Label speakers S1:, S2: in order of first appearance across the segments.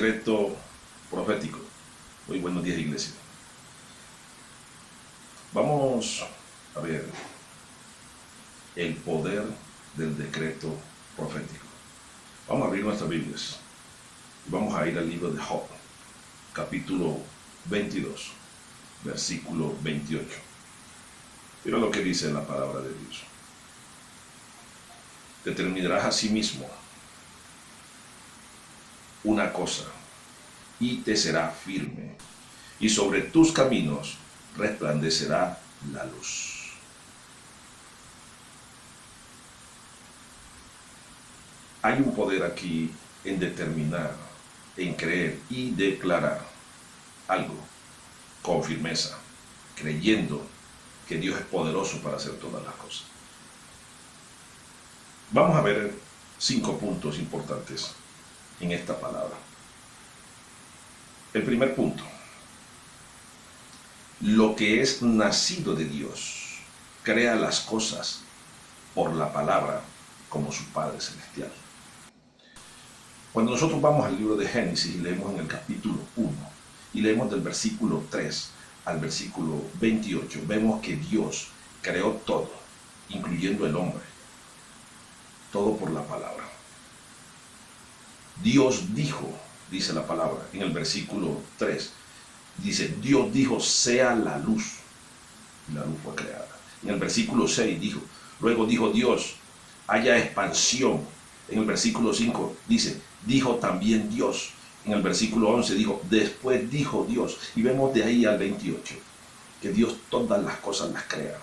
S1: decreto profético. Muy buenos días, iglesia. Vamos a ver el poder del decreto profético. Vamos a abrir nuestras Biblias y vamos a ir al libro de Job, capítulo 22, versículo 28. Mira lo que dice la palabra de Dios. Determinarás a sí mismo una cosa y te será firme, y sobre tus caminos resplandecerá la luz. Hay un poder aquí en determinar, en creer y declarar algo con firmeza, creyendo que Dios es poderoso para hacer todas las cosas. Vamos a ver 5 puntos importantes en esta palabra. El primer punto: lo que es nacido de Dios crea las cosas por la palabra como su Padre Celestial. Cuando nosotros vamos al libro de Génesis y leemos en el capítulo 1 y leemos del versículo 3 al versículo 28, vemos que Dios creó todo, incluyendo el hombre, todo por la palabra. Dios dijo, dice la palabra en el versículo 3, dice, Dios dijo, sea la luz, y la luz fue creada. En el versículo 6 luego dijo Dios, haya expansión. En el versículo 5 dijo también Dios. En el versículo 11 después dijo Dios. Y vemos de ahí al 28, que Dios todas las cosas las crea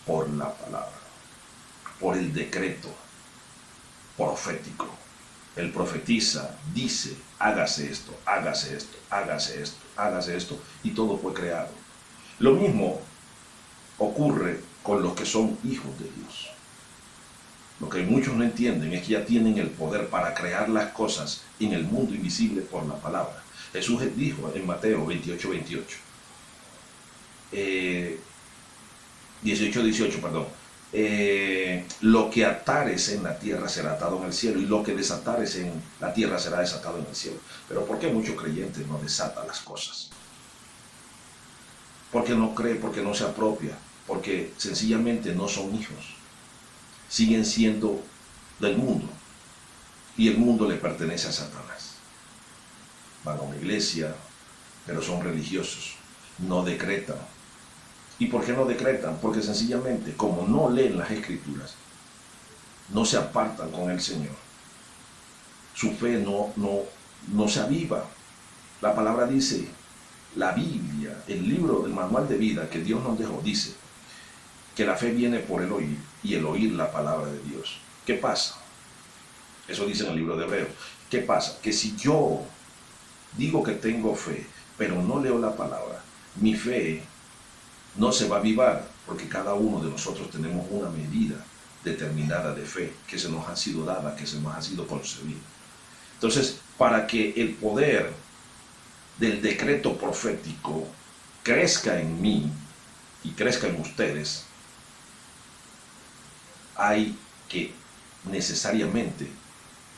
S1: por la palabra, por el decreto profético. Él profetiza, dice, hágase esto, hágase esto, hágase esto, hágase esto, y todo fue creado. Lo mismo ocurre con los que son hijos de Dios. Lo que muchos no entienden es que ya tienen el poder para crear las cosas en el mundo invisible por la palabra. Jesús dijo en Mateo 18, 18, perdón. Lo que atares en la tierra será atado en el cielo, y lo que desatares en la tierra será desatado en el cielo. Pero ¿por qué muchos creyentes no desatan las cosas? Porque no cree, porque no se apropia, porque sencillamente no son hijos. Siguen siendo del mundo, y el mundo le pertenece a Satanás. Van a una iglesia, pero son religiosos, no decretan. ¿Y por qué no decretan? Porque sencillamente, como no leen las Escrituras, no se apartan con el Señor. Su fe no se aviva. La palabra dice, la Biblia, el libro, el manual de vida que Dios nos dejó, dice que la fe viene por el oír, y el oír la palabra de Dios. ¿Qué pasa? Eso dice en el libro de Hebreos. ¿Qué pasa? Que si yo digo que tengo fe, pero no leo la palabra, mi fe no se va a avivar, porque cada uno de nosotros tenemos una medida determinada de fe que se nos ha sido dada, que se nos ha sido concedida. Entonces, para que el poder del decreto profético crezca en mí y crezca en ustedes, hay que necesariamente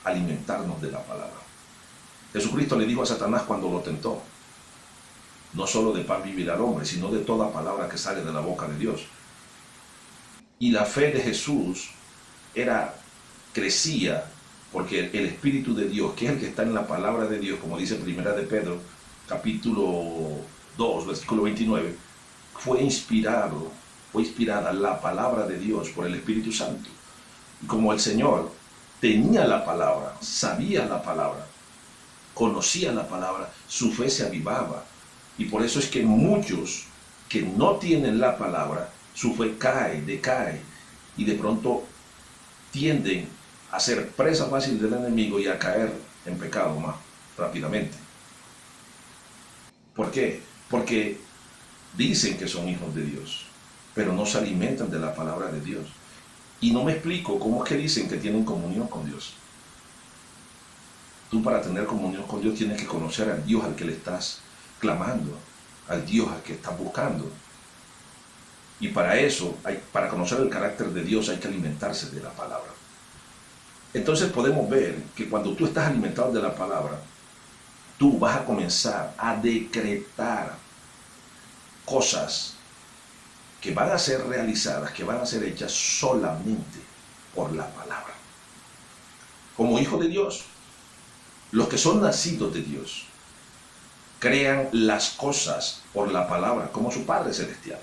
S1: alimentarnos de la palabra. Jesucristo le dijo a Satanás cuando lo tentó, no solo de pan vivirá el hombre, sino de toda palabra que sale de la boca de Dios. Y la fe de Jesús crecía porque el Espíritu de Dios, que es el que está en la palabra de Dios, como dice Primera de Pedro, capítulo 2, versículo 29, fue inspirada la palabra de Dios por el Espíritu Santo. Y como el Señor tenía la palabra, sabía la palabra, conocía la palabra, su fe se avivaba. Y por eso es que muchos que no tienen la palabra, su fe decae, y de pronto tienden a ser presa fácil del enemigo y a caer en pecado más rápidamente. ¿Por qué? Porque dicen que son hijos de Dios, pero no se alimentan de la palabra de Dios. Y no me explico cómo es que dicen que tienen comunión con Dios. Tú, para tener comunión con Dios, tienes que conocer al Dios al que le estás clamando, al Dios al que estás buscando. Y para eso, para conocer el carácter de Dios, hay que alimentarse de la palabra. Entonces podemos ver que cuando tú estás alimentado de la palabra, tú vas a comenzar a decretar cosas que van a ser realizadas, que van a ser hechas solamente por la palabra. Como hijo de Dios, los que son nacidos de Dios, crean las cosas por la palabra, como su Padre Celestial.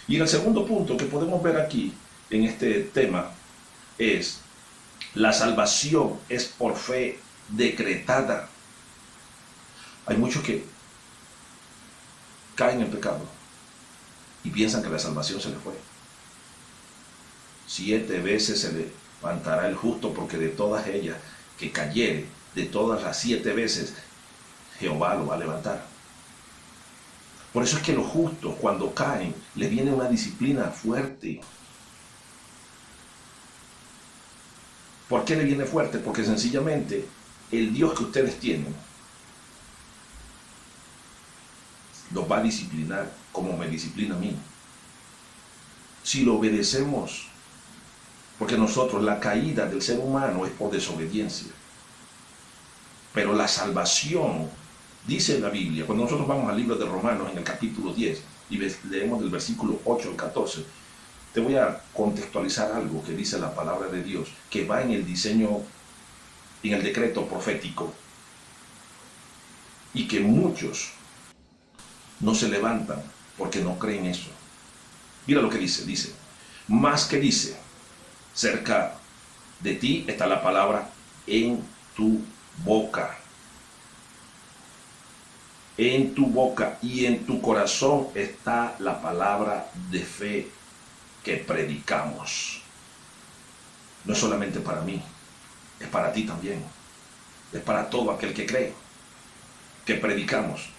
S1: Y el segundo punto que podemos ver aquí en este tema es: la salvación es por fe decretada. Hay muchos que caen en pecado y piensan que la salvación se les fue. 7 veces se levantará el justo, porque de todas ellas que cayere, de todas las 7 veces, Jehová lo va a levantar. Por eso es que los justos, cuando caen, les viene una disciplina fuerte. ¿Por qué le viene fuerte? Porque sencillamente el Dios que ustedes tienen los va a disciplinar como me disciplina a mí. Si lo obedecemos, porque nosotros, la caída del ser humano es por desobediencia. Pero la salvación, dice la Biblia, cuando nosotros vamos al libro de Romanos en el capítulo 10 y leemos del versículo 8 al 14, te voy a contextualizar algo que dice la palabra de Dios, que va en el diseño, en el decreto profético, y que muchos no se levantan porque no creen eso. Mira lo que dice, más que dice, cerca de ti está la palabra en tu boca. En tu boca y en tu corazón está la palabra de fe que predicamos. No es solamente para mí, es para ti también. Es para todo aquel que cree, que predicamos.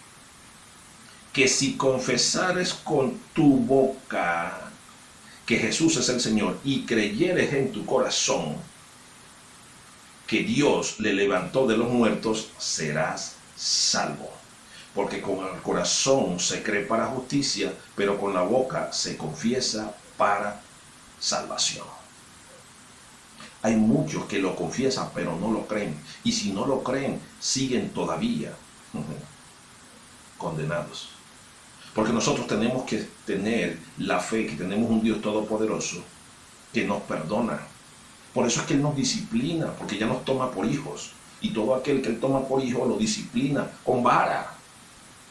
S1: Que si confesares con tu boca que Jesús es el Señor y creyeres en tu corazón que Dios le levantó de los muertos, serás salvo. Porque con el corazón se cree para justicia, pero con la boca se confiesa para salvación. Hay muchos que lo confiesan, pero no lo creen. Y si no lo creen, siguen todavía condenados. Porque nosotros tenemos que tener la fe que tenemos un Dios todopoderoso que nos perdona. Por eso es que Él nos disciplina, porque ya nos toma por hijos. Y todo aquel que Él toma por hijo lo disciplina con vara,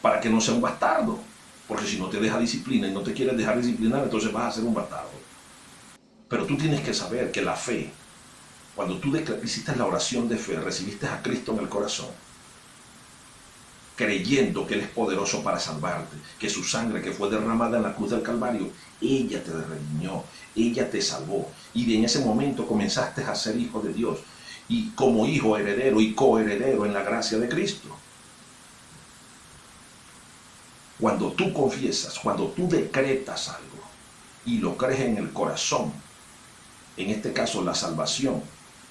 S1: para que no sea un bastardo. Porque si no te deja disciplina y no te quieres dejar disciplinar, entonces vas a ser un bastardo. Pero tú tienes que saber que la fe, cuando tú hiciste la oración de fe, recibiste a Cristo en el corazón, creyendo que Él es poderoso para salvarte, que su sangre que fue derramada en la cruz del Calvario, ella te redimió, ella te salvó. Y en ese momento comenzaste a ser hijo de Dios. Y como hijo heredero y coheredero en la gracia de Cristo. Cuando tú confiesas, cuando tú decretas algo y lo crees en el corazón, en este caso la salvación,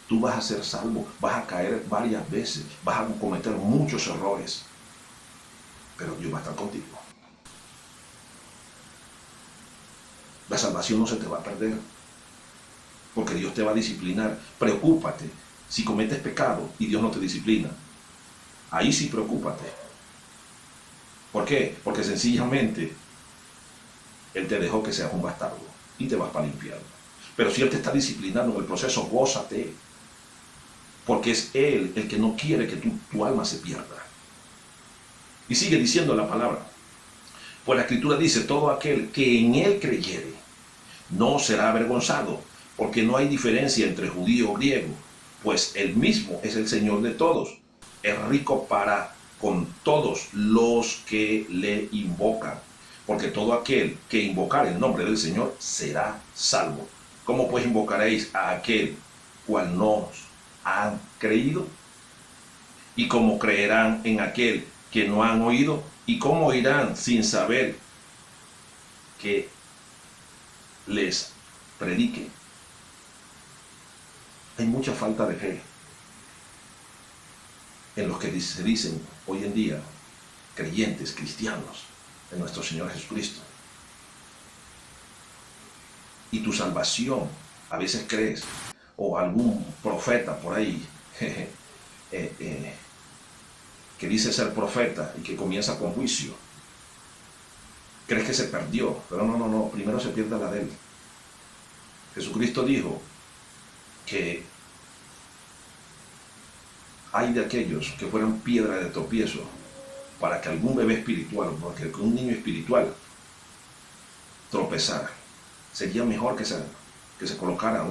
S1: tú vas a ser salvo, vas a caer varias veces, vas a cometer muchos errores, pero Dios va a estar contigo. La salvación no se te va a perder, porque Dios te va a disciplinar. Preocúpate si cometes pecado y Dios no te disciplina. Ahí sí preocúpate. ¿Por qué? Porque sencillamente Él te dejó que seas un bastardo y te vas para el infierno. Pero si Él te está disciplinando en el proceso, gózate, porque es Él el que no quiere que tu alma se pierda. Y sigue diciendo la palabra. Pues la Escritura dice, todo aquel que en Él creyere no será avergonzado, porque no hay diferencia entre judío o griego, pues Él mismo es el Señor de todos, es rico para con todos los que le invocan, porque todo aquel que invocar el nombre del Señor será salvo. ¿Cómo pues invocaréis a aquel cual no han creído? ¿Y cómo creerán en aquel que no han oído? ¿Y cómo oirán sin saber que les predique? Hay mucha falta de fe en los que se dicen hoy en día creyentes, cristianos en nuestro Señor Jesucristo. Y tu salvación, a veces crees, o algún profeta por ahí que dice ser profeta y que comienza con juicio. Crees que se perdió, pero no, primero se pierde la de él. Jesucristo dijo que hay de aquellos que fueran piedra de tropiezo para que algún bebé espiritual, porque un niño espiritual tropezara. Sería mejor que se colocara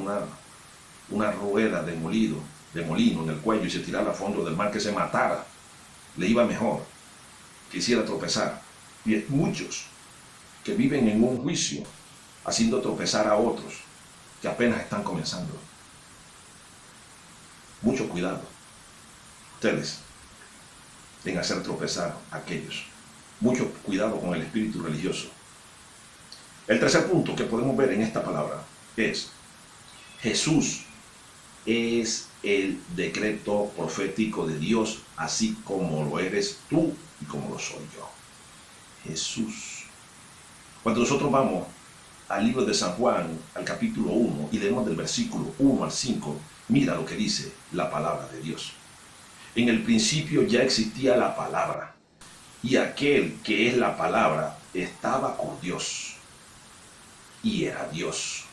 S1: una rueda de molino en el cuello y se tirara al fondo del mar, que se matara. Le iba mejor que hiciera tropezar. Y hay muchos que viven en un juicio haciendo tropezar a otros que apenas están comenzando. Mucho cuidado ustedes en hacer tropezar a aquellos. Mucho cuidado con el espíritu religioso. El tercer punto que podemos ver en esta palabra es: Jesús es el decreto profético de Dios, así como lo eres tú y como lo soy yo. Jesús. Cuando nosotros vamos al libro de San Juan, al capítulo 1, y leemos del versículo 1 al 5, mira lo que dice la palabra de Dios. En el principio ya existía la palabra, y aquel que es la palabra estaba con Dios, y era Dios.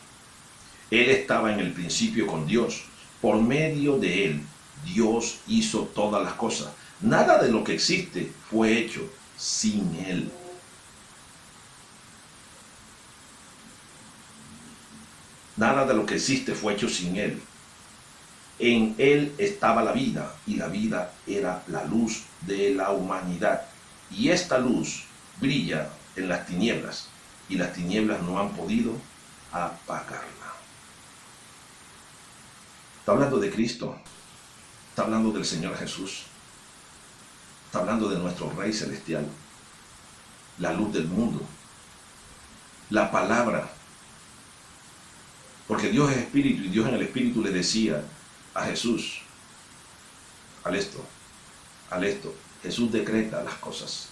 S1: Él estaba en el principio con Dios. Por medio de él, Dios hizo todas las cosas. Nada de lo que existe fue hecho sin él. Nada de lo que existe fue hecho sin él. En él estaba la vida, y la vida era la luz de la humanidad. Y esta luz brilla en las tinieblas, y las tinieblas no han podido apagarla. Está hablando de Cristo, está hablando del Señor Jesús, está hablando de nuestro Rey Celestial, la luz del mundo, la palabra. Porque Dios es espíritu, y Dios en el espíritu le decía a Jesús: al esto, Jesús decreta las cosas.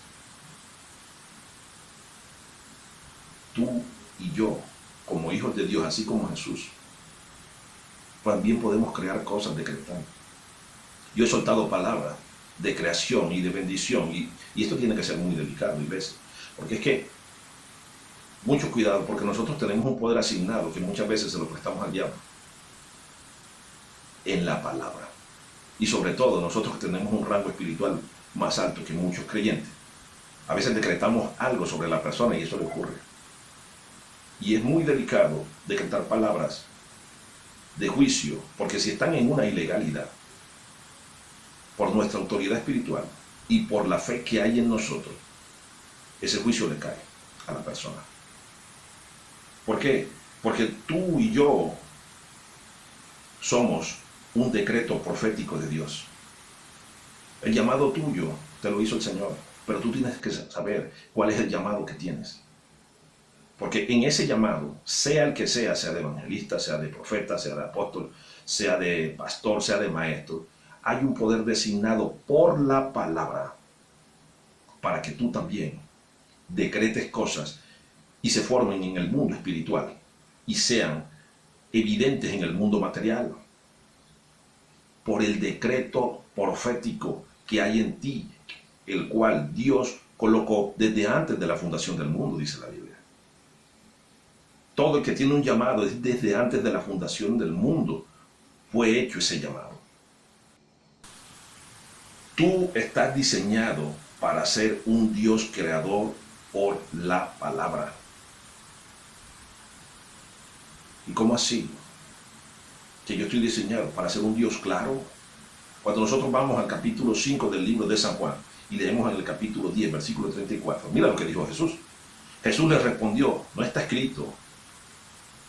S1: Tú y yo, como hijos de Dios, así como Jesús, también podemos crear cosas decretando. Yo he soltado palabras de creación y de bendición, y esto tiene que ser muy delicado, y ves, porque es que mucho cuidado, porque nosotros tenemos un poder asignado que muchas veces se lo prestamos al diablo en la palabra. Y sobre todo nosotros tenemos un rango espiritual más alto que muchos creyentes. A veces decretamos algo sobre la persona y eso le ocurre. Y es muy delicado decretar palabras de juicio, porque si están en una ilegalidad, por nuestra autoridad espiritual y por la fe que hay en nosotros, ese juicio le cae a la persona. ¿Por qué? Porque tú y yo somos un decreto profético de Dios. El llamado tuyo te lo hizo el Señor, pero tú tienes que saber cuál es el llamado que tienes. Porque en ese llamado, sea el que sea de evangelista, sea de profeta, sea de apóstol, sea de pastor, sea de maestro, hay un poder designado por la palabra para que tú también decretes cosas y se formen en el mundo espiritual y sean evidentes en el mundo material. Por el decreto profético que hay en ti, el cual Dios colocó desde antes de la fundación del mundo, dice la Biblia. Todo el que tiene un llamado es desde antes de la fundación del mundo, fue hecho ese llamado. Tú estás diseñado para ser un Dios creador por la palabra. ¿Y cómo así? Que yo estoy diseñado para ser un Dios claro. Cuando nosotros vamos al capítulo 5 del libro de San Juan y leemos en el capítulo 10, versículo 34, mira lo que dijo Jesús. Jesús le respondió: no está escrito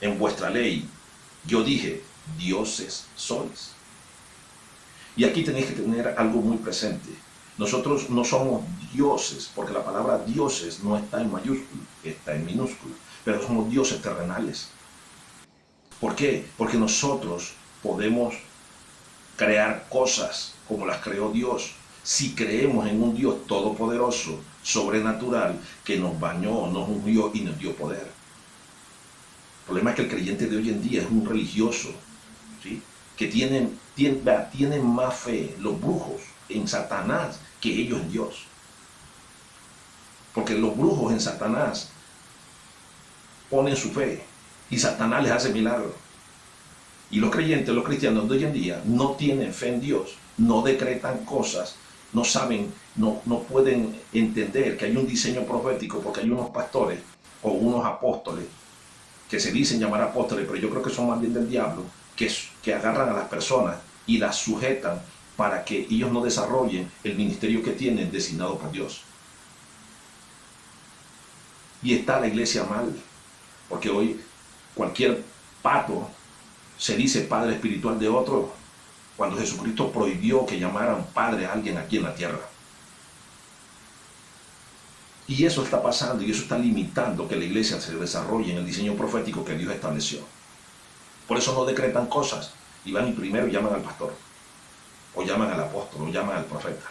S1: en vuestra ley, yo dije, dioses sois. Y aquí tenéis que tener algo muy presente. Nosotros no somos dioses, porque la palabra dioses no está en mayúscula, está en minúscula, pero somos dioses terrenales. ¿Por qué? Porque nosotros podemos crear cosas como las creó Dios, si creemos en un Dios todopoderoso, sobrenatural, que nos bañó, nos ungió y nos dio poder. El problema es que el creyente de hoy en día es un religioso ¿sí? Que tienen más fe los brujos en Satanás que ellos en Dios. Porque los brujos en Satanás ponen su fe y Satanás les hace milagros. Y los creyentes, los cristianos de hoy en día no tienen fe en Dios, no decretan cosas, no saben, no pueden entender que hay un diseño profético porque hay unos pastores o unos apóstoles que se dicen llamar apóstoles, pero yo creo que son más bien del diablo, que agarran a las personas y las sujetan para que ellos no desarrollen el ministerio que tienen designado por Dios. Y está la iglesia mal, porque hoy cualquier pato se dice padre espiritual de otro, cuando Jesucristo prohibió que llamaran padre a alguien aquí en la tierra. Y eso está pasando y eso está limitando que la iglesia se desarrolle en el diseño profético que Dios estableció. Por eso no decretan cosas y van y primero llaman al pastor, o llaman al apóstol, o llaman al profeta.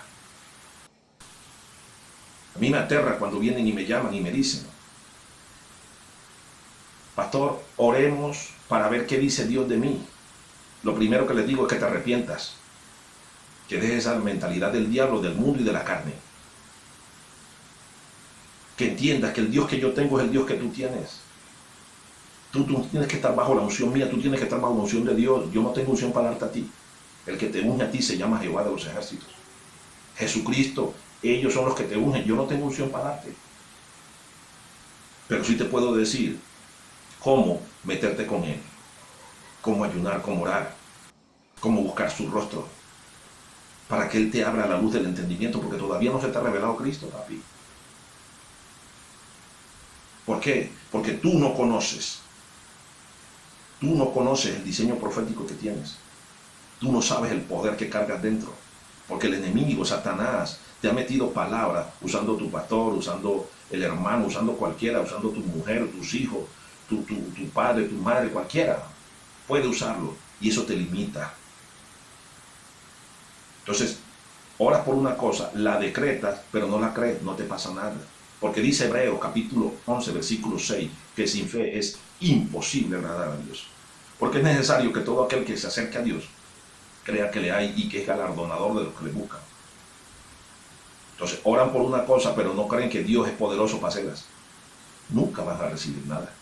S1: A mí me aterra cuando vienen y me llaman y me dicen: pastor, oremos para ver qué dice Dios de mí. Lo primero que les digo es que te arrepientas, que dejes esa mentalidad del diablo, del mundo y de la carne. Que entiendas que el Dios que yo tengo es el Dios que tú tienes. Tú tienes que estar bajo la unción mía, tú tienes que estar bajo la unción de Dios. Yo no tengo unción para darte a ti. El que te unge a ti se llama Jehová de los ejércitos. Jesucristo, ellos son los que te ungen. Yo no tengo unción para darte. Pero sí te puedo decir cómo meterte con Él, cómo ayunar, cómo orar, cómo buscar su rostro, para que Él te abra la luz del entendimiento, porque todavía no se te ha revelado Cristo, papi. ¿Por qué? Porque tú no conoces el diseño profético que tienes. Tú no sabes el poder que cargas dentro. Porque el enemigo, Satanás, te ha metido palabras usando tu pastor, usando el hermano, usando cualquiera, usando tu mujer, tus hijos, tu padre, tu madre, cualquiera. Puede usarlo y eso te limita. Entonces, oras por una cosa, la decretas, pero no la crees, no te pasa nada. Porque dice Hebreos capítulo 11, versículo 6, que sin fe es imposible agradar a Dios. Porque es necesario que todo aquel que se acerque a Dios crea que le hay y que es galardonador de los que le buscan. Entonces, oran por una cosa, pero no creen que Dios es poderoso para hacerlas. Nunca vas a recibir nada.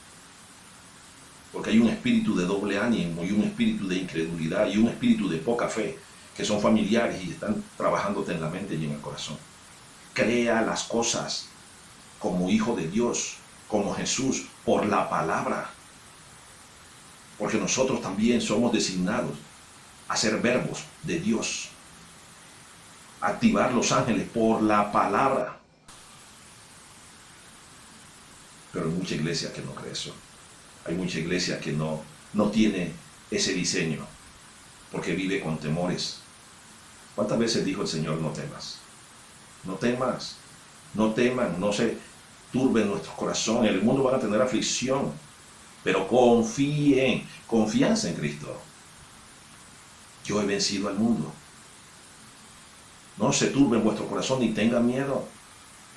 S1: Porque hay un espíritu de doble ánimo y un espíritu de incredulidad y un espíritu de poca fe que son familiares y están trabajándote en la mente y en el corazón. Crea las cosas como hijo de Dios, como Jesús, por la palabra. Porque nosotros también somos designados a ser verbos de Dios. Activar los ángeles por la palabra. Pero hay mucha iglesia que no cree eso. Hay mucha iglesia que no tiene ese diseño, porque vive con temores. ¿Cuántas veces dijo el Señor: no temas? No temas, no teman, no se turben nuestros corazones. En el mundo van a tener aflicción, pero confíen, confianza en Cristo. Yo he vencido al mundo. No se turben vuestro corazón ni tengan miedo.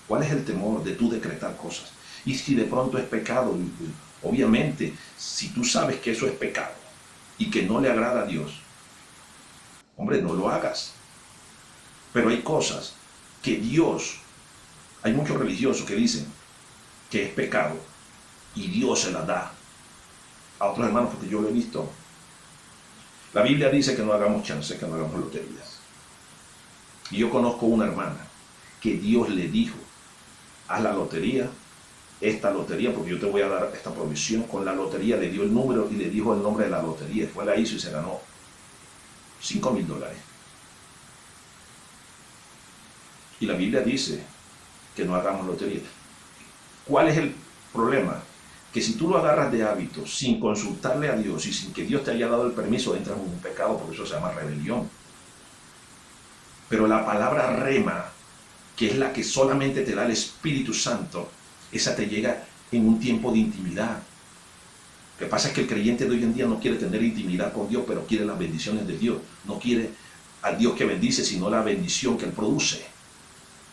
S1: ¿Cuál es el temor de tú decretar cosas? Y si de pronto es pecado, obviamente, si tú sabes que eso es pecado y que no le agrada a Dios, hombre, no lo hagas. Pero hay cosas que Dios, hay muchos religiosos que dicen que es pecado y Dios se las da a otros hermanos, porque yo lo he visto. La Biblia dice que no hagamos chances, que no hagamos loterías. Y yo conozco una hermana que Dios le dijo: haz la lotería, esta lotería, porque yo te voy a dar esta provisión. Con la lotería le dio el número y le dijo el nombre de la lotería. Después la hizo y se ganó $5,000. Y la Biblia dice que no hagamos lotería. ¿Cuál es el problema? Que si tú lo agarras de hábito, sin consultarle a Dios y sin que Dios te haya dado el permiso, entras en un pecado, porque eso se llama rebelión. Pero la palabra rema, que es la que solamente te da el Espíritu Santo, esa te llega en un tiempo de intimidad. Lo que pasa es que el creyente de hoy en día no quiere tener intimidad con Dios, pero quiere las bendiciones de Dios. No quiere al Dios que bendice, sino la bendición que Él produce.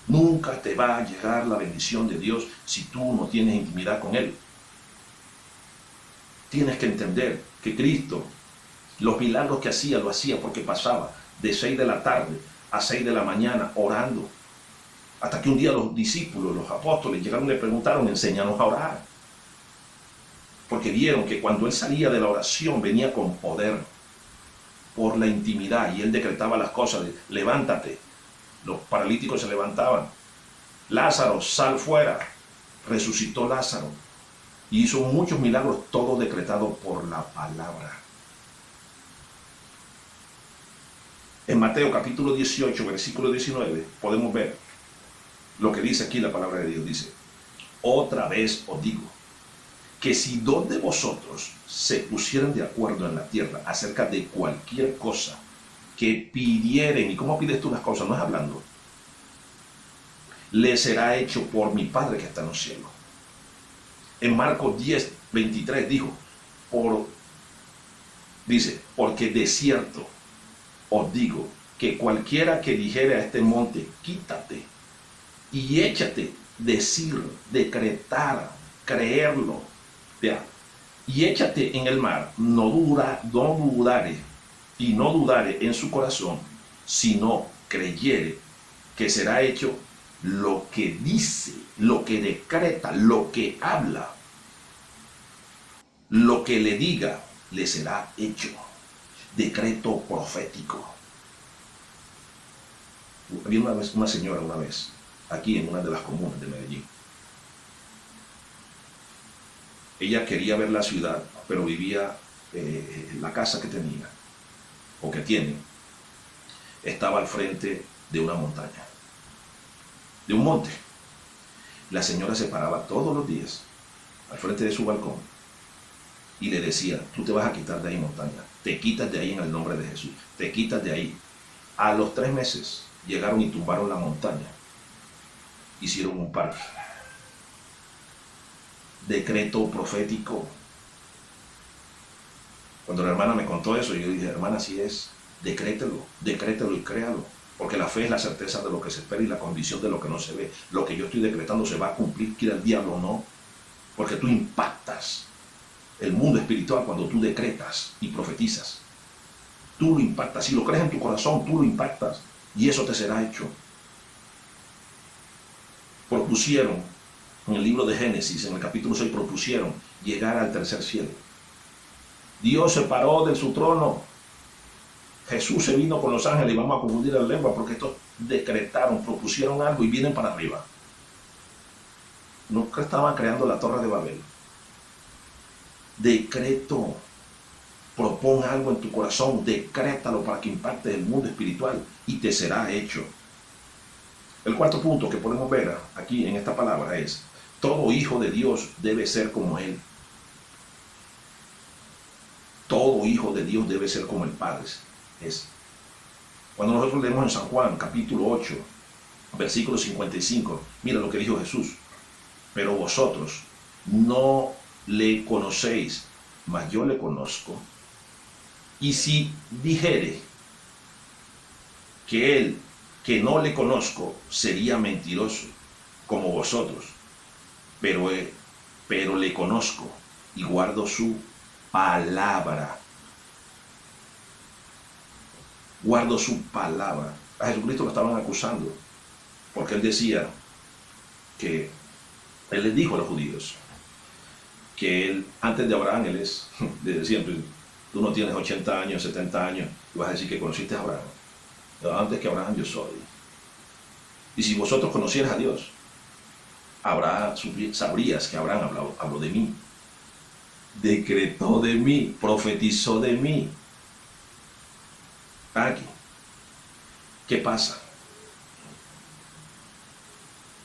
S1: Nunca te va a llegar la bendición de Dios si tú no tienes intimidad con Él. Tienes que entender que Cristo Los milagros que hacía, lo hacía porque pasaba de 6 de la tarde a 6 de la mañana orando. Hasta que un día los discípulos, los apóstoles, llegaron y le preguntaron, enséñanos a orar. Porque vieron que cuando él salía de la oración venía con poder por la intimidad y él decretaba las cosas de levántate. Los paralíticos se levantaban. Lázaro, sal fuera. Resucitó Lázaro y hizo muchos milagros, todo decretado por la palabra. En Mateo capítulo 18, versículo 19, podemos ver lo que dice aquí la palabra de Dios. Dice, otra vez os digo, que si dos de vosotros se pusieran de acuerdo en la tierra acerca de cualquier cosa que pidieren, ¿y cómo pides tú las cosas? No es hablando. Le será hecho por mi Padre que está en los cielos. En Marcos 10, 23 dijo, dice, porque de cierto os digo que cualquiera que dijere a este monte, quítate y échate, decir, decretar, creerlo, vea, y échate en el mar, no dudare en su corazón, sino creyere que será hecho lo que dice, lo que decreta, lo que habla, lo que le diga, le será hecho. Decreto profético. Había una señora una vez, aquí en una de las comunas de Medellín. Ella quería ver la ciudad, pero vivía, la casa que tenía, o que tiene, estaba al frente de una montaña, de un monte. La señora se paraba todos los días al frente de su balcón y le decía, tú te vas a quitar de ahí, montaña, te quitas de ahí en el nombre de Jesús, te quitas de ahí. A los 3 meses llegaron y tumbaron la montaña, hicieron un parque. Decreto profético. Cuando la hermana me contó eso, yo dije, hermana, así es, decrételo y créalo, porque la fe es la certeza de lo que se espera y la convicción de lo que no se ve. Lo que yo estoy decretando se va a cumplir, quiera el diablo o no, porque tú impactas el mundo espiritual cuando tú decretas y profetizas. Tú lo impactas, si lo crees en tu corazón, tú lo impactas y eso te será hecho. Propusieron, en el libro de Génesis, en el capítulo 6, propusieron llegar al tercer cielo. Dios se paró de su trono. Jesús se vino con los ángeles y vamos a confundir la lengua porque estos decretaron, propusieron algo y vienen para arriba. No estaban creando la torre de Babel. Decreto. Propon algo en tu corazón, decrétalo para que impacte el mundo espiritual y te será hecho. El cuarto punto que podemos ver aquí en esta palabra es, todo hijo de Dios debe ser como Él. Todo hijo de Dios debe ser como el Padre es. Cuando nosotros leemos en San Juan, capítulo 8, versículo 55, mira lo que dijo Jesús. Pero vosotros no le conocéis, mas yo le conozco. Y si dijere que no le conozco, sería mentiroso, como vosotros. Pero le conozco y guardo su palabra. Guardo su palabra. A Jesucristo lo estaban acusando, porque él decía que, él les dijo a los judíos, que él, antes de Abraham, él es, desde siempre, tú no tienes 80 años, 70 años, y vas a decir que conociste a Abraham. No, antes que Abraham yo soy. Y si vosotros conocieras a Dios, sabrías que Abraham habló de mí, decretó de mí, profetizó de mí. Aquí, ¿qué pasa?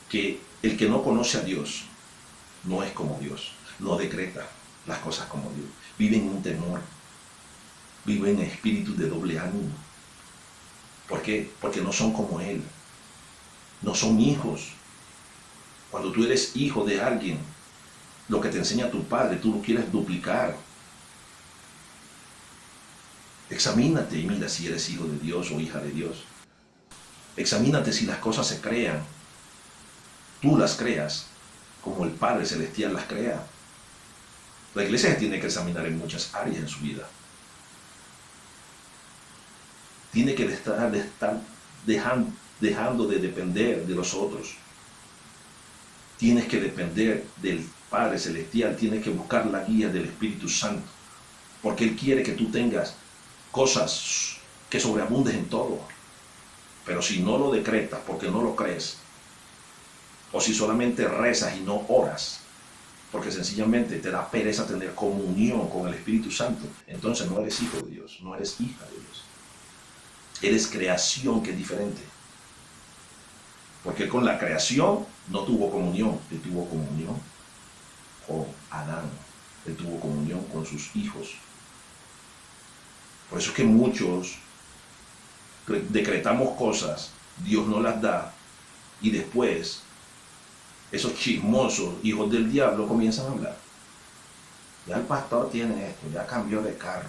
S1: Que el que no conoce a Dios no es como Dios, no decreta las cosas como Dios, vive en un temor, vive en espíritu de doble ánimo. ¿Por qué? Porque no son como Él, no son hijos. Cuando tú eres hijo de alguien, lo que te enseña tu padre, tú lo quieres duplicar. Examínate y mira si eres hijo de Dios o hija de Dios. Examínate si las cosas se crean. Tú las creas como el Padre Celestial las crea. La iglesia se tiene que examinar en muchas áreas en su vida. Tiene que estar dejando de depender de los otros. Tienes que depender del Padre Celestial. Tienes que buscar la guía del Espíritu Santo. Porque Él quiere que tú tengas cosas que sobreabundes en todo. Pero si no lo decretas porque no lo crees, o si solamente rezas y no oras, porque sencillamente te da pereza tener comunión con el Espíritu Santo, entonces no eres hijo de Dios, no eres hija de Dios. Eres creación, que es diferente. Porque con la creación no tuvo comunión, Él tuvo comunión con Adán, Él tuvo comunión con sus hijos. Por eso es que muchos decretamos cosas, Dios no las da, y después esos chismosos hijos del diablo comienzan a hablar. Ya el pastor tiene esto, ya cambió de carro,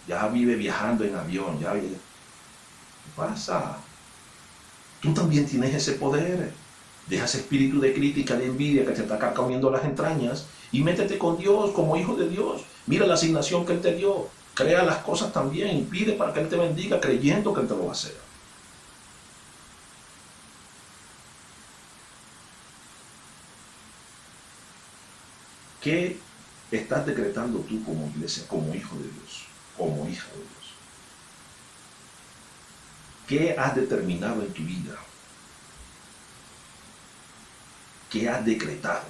S1: ya vive viajando en avión, ya vive... ¿Qué pasa? Tú también tienes ese poder. Deja ese espíritu de crítica, de envidia que te está carcomiendo las entrañas y métete con Dios como hijo de Dios. Mira la asignación que Él te dio. Crea las cosas también y pide para que Él te bendiga creyendo que Él te lo va a hacer. ¿Qué estás decretando tú como iglesia, como hijo de Dios, como hija de Dios? ¿Qué has determinado en tu vida? ¿Qué has decretado?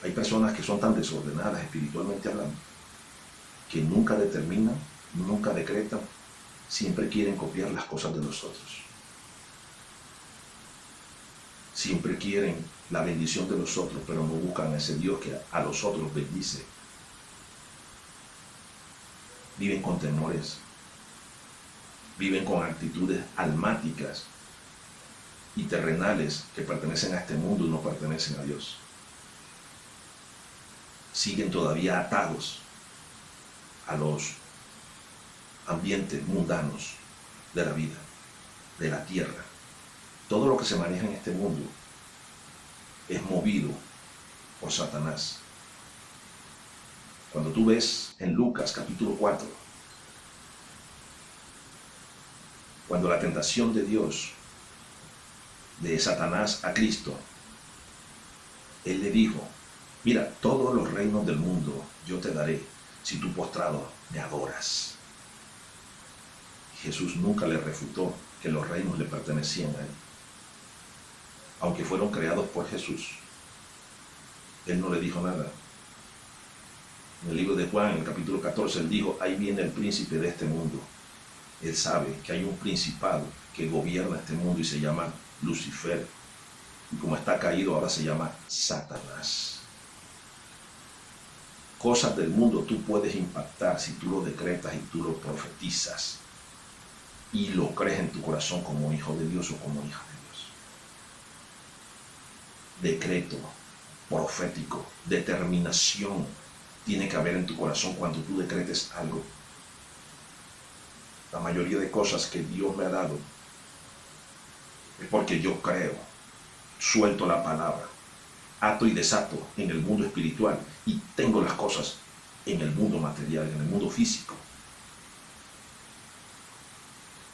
S1: Hay personas que son tan desordenadas espiritualmente hablando, que nunca determinan, nunca decretan, siempre quieren copiar las cosas de los otros. Siempre quieren la bendición de los otros, pero no buscan a ese Dios que a los otros bendice. Viven con temores, viven con actitudes almáticas y terrenales que pertenecen a este mundo y no pertenecen a Dios. Siguen todavía atados a los ambientes mundanos de la vida, de la tierra. Todo lo que se maneja en este mundo es movido por Satanás. Cuando tú ves en Lucas capítulo 4, cuando la tentación de Dios, de Satanás a Cristo, Él le dijo, mira, todos los reinos del mundo yo te daré si tú postrado me adoras. Jesús nunca le refutó que los reinos le pertenecían a Él. Aunque fueron creados por Jesús, Él no le dijo nada. En el libro de Juan, en el capítulo 14, Él dijo, ahí viene el príncipe de este mundo. Él sabe que hay un principado que gobierna este mundo y se llama Lucifer. Y como está caído, ahora se llama Satanás. Cosas del mundo tú puedes impactar si tú lo decretas y tú lo profetizas. Y lo crees en tu corazón como hijo de Dios o como hija de Dios. Decreto profético, determinación tiene que haber en tu corazón cuando tú decretes algo. La mayoría de cosas que Dios me ha dado es porque yo creo, suelto la palabra, ato y desato en el mundo espiritual y tengo las cosas en el mundo material, en el mundo físico.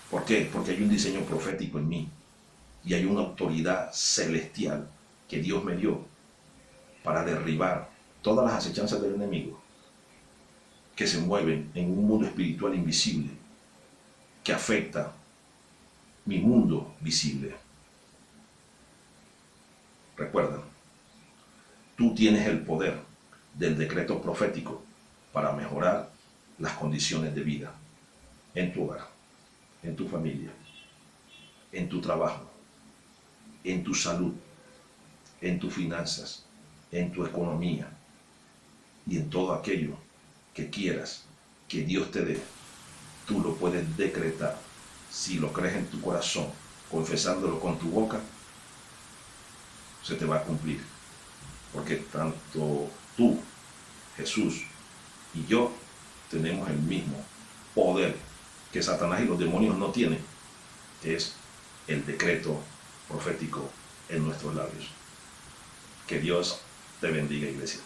S1: ¿Por qué? Porque hay un diseño profético en mí y hay una autoridad celestial que Dios me dio para derribar todas las acechanzas del enemigo que se mueven en un mundo espiritual invisible que afecta mi mundo visible. Recuerda, tú tienes el poder del decreto profético para mejorar las condiciones de vida en tu hogar, en tu familia, en tu trabajo, en tu salud, en tus finanzas, en tu economía y en todo aquello que quieras que Dios te dé. Tú lo puedes decretar si lo crees en tu corazón, confesándolo con tu boca, se te va a cumplir. Porque tanto tú, Jesús y yo tenemos el mismo poder que Satanás y los demonios no tienen, que es el decreto profético en nuestros labios. Que Dios te bendiga, iglesia.